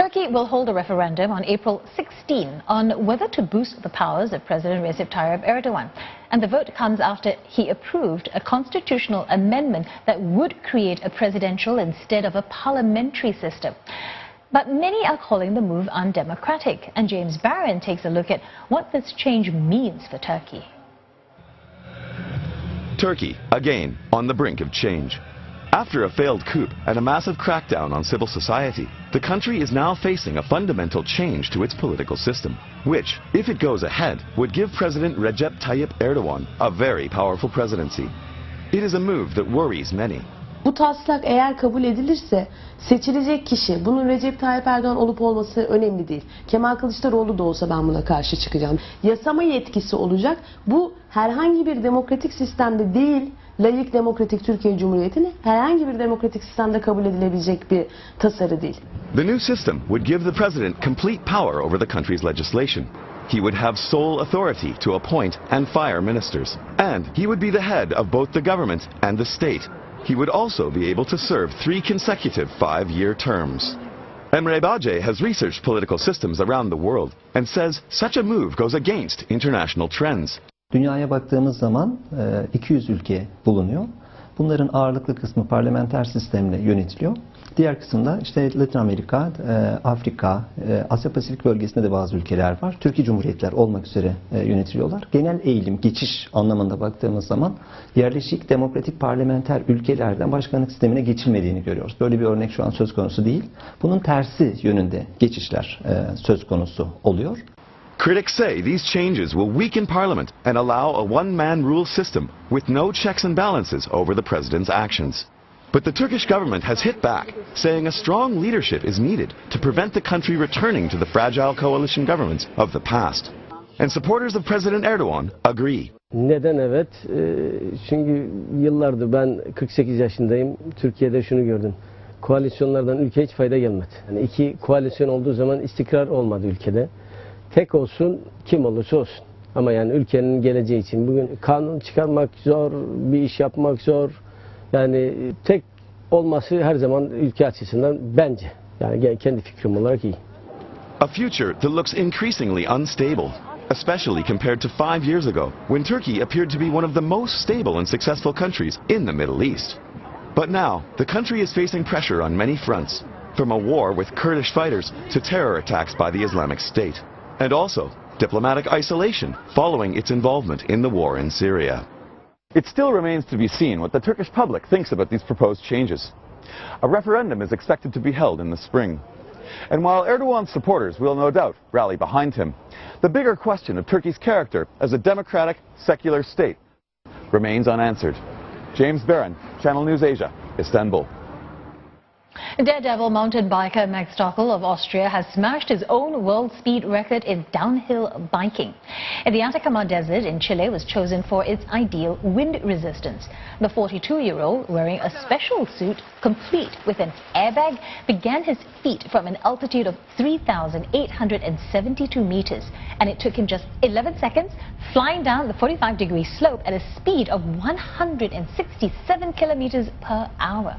Turkey will hold a referendum on April 16 on whether to boost the powers of President Recep Tayyip Erdogan. And the vote comes after he approved a constitutional amendment that would create a presidential instead of a parliamentary system. But many are calling the move undemocratic. And James Barron takes a look at what this change means for Turkey. Turkey, again, on the brink of change. After a failed coup and a massive crackdown on civil society, the country is now facing a fundamental change to its political system, which, if it goes ahead, would give President Recep Tayyip Erdogan a very powerful presidency. It is a move that worries many. Bu taslak eğer kabul edilirse seçilecek kişi, bunun Recep Tayyip Erdogan olup olması önemli değil. Kemal Kılıçdaroğlu da olsa ben buna karşı çıkacağım. Yasama yetkisi olacak. Bu herhangi bir demokratik sistemde değil, layık demokratik Türkiye Cumhuriyeti'ni herhangi bir demokratik sistemde kabul edilebilecek bir tasarı değil. The new system would give the president complete power over the country's legislation. He would have sole authority to appoint and fire ministers. And he would be the head of both the government and the state. He would also be able to serve 3 consecutive 5-year terms. Emre Bağcay has researched political systems around the world and says such a move goes against international trends. Dünyaya baktığımız zaman 200 ülke bulunuyor. Bunların ağırlıklı kısmı parlamenter sistemle yönetiliyor. Diğer kısımda işte Latin Amerika, Afrika, Asya Pasifik bölgesinde de bazı ülkeler var. Türkiye Cumhuriyetler olmak üzere yönetiliyorlar. Genel eğilim, geçiş anlamında baktığımız zaman yerleşik demokratik parlamenter ülkelerden başkanlık sistemine geçilmediğini görüyoruz. Böyle bir örnek şu an söz konusu değil. Bunun tersi yönünde geçişler söz konusu oluyor. Critics say these changes will weaken Parliament and allow a one-man rule system with no checks and balances over the president's actions. But the Turkish government has hit back, saying a strong leadership is needed to prevent the country returning to the fragile coalition governments of the past. And supporters of President Erdogan agree. Neden evet? Çünkü yıllardır ben 48 yaşındayım. Türkiye'de şunu gördüm. Koalisyonlardan ülkeye hiç fayda gelmedi. Yani 2 koalisyon olduğu zaman istikrar olmadı ülkede. Tek olsun, kim olursa olsun. Ama yani ülkenin geleceği için bugün kanun çıkarmak zor, bir iş yapmak zor. Yani tek olması her zaman ülke açısından bence, yani kendi fikrim olarak iyi. A future that looks increasingly unstable, especially compared to 5 years ago, when Turkey appeared to be one of the most stable and successful countries in the Middle East. But now, the country is facing pressure on many fronts, from a war with Kurdish fighters to terror attacks by the Islamic State, and also diplomatic isolation following its involvement in the war in Syria. It still remains to be seen what the Turkish public thinks about these proposed changes. A referendum is expected to be held in the spring. And while Erdogan's supporters will no doubt rally behind him, the bigger question of Turkey's character as a democratic, secular state remains unanswered. James Barron, Channel News Asia, Istanbul. Daredevil mountain biker Max Stockel of Austria has smashed his own world speed record in downhill biking. The Atacama Desert in Chile was chosen for its ideal wind resistance. The 42-year-old, wearing a special suit complete with an airbag, began his feat from an altitude of 3,872 meters, and it took him just 11 seconds, flying down the 45-degree slope at a speed of 167 kilometers per hour.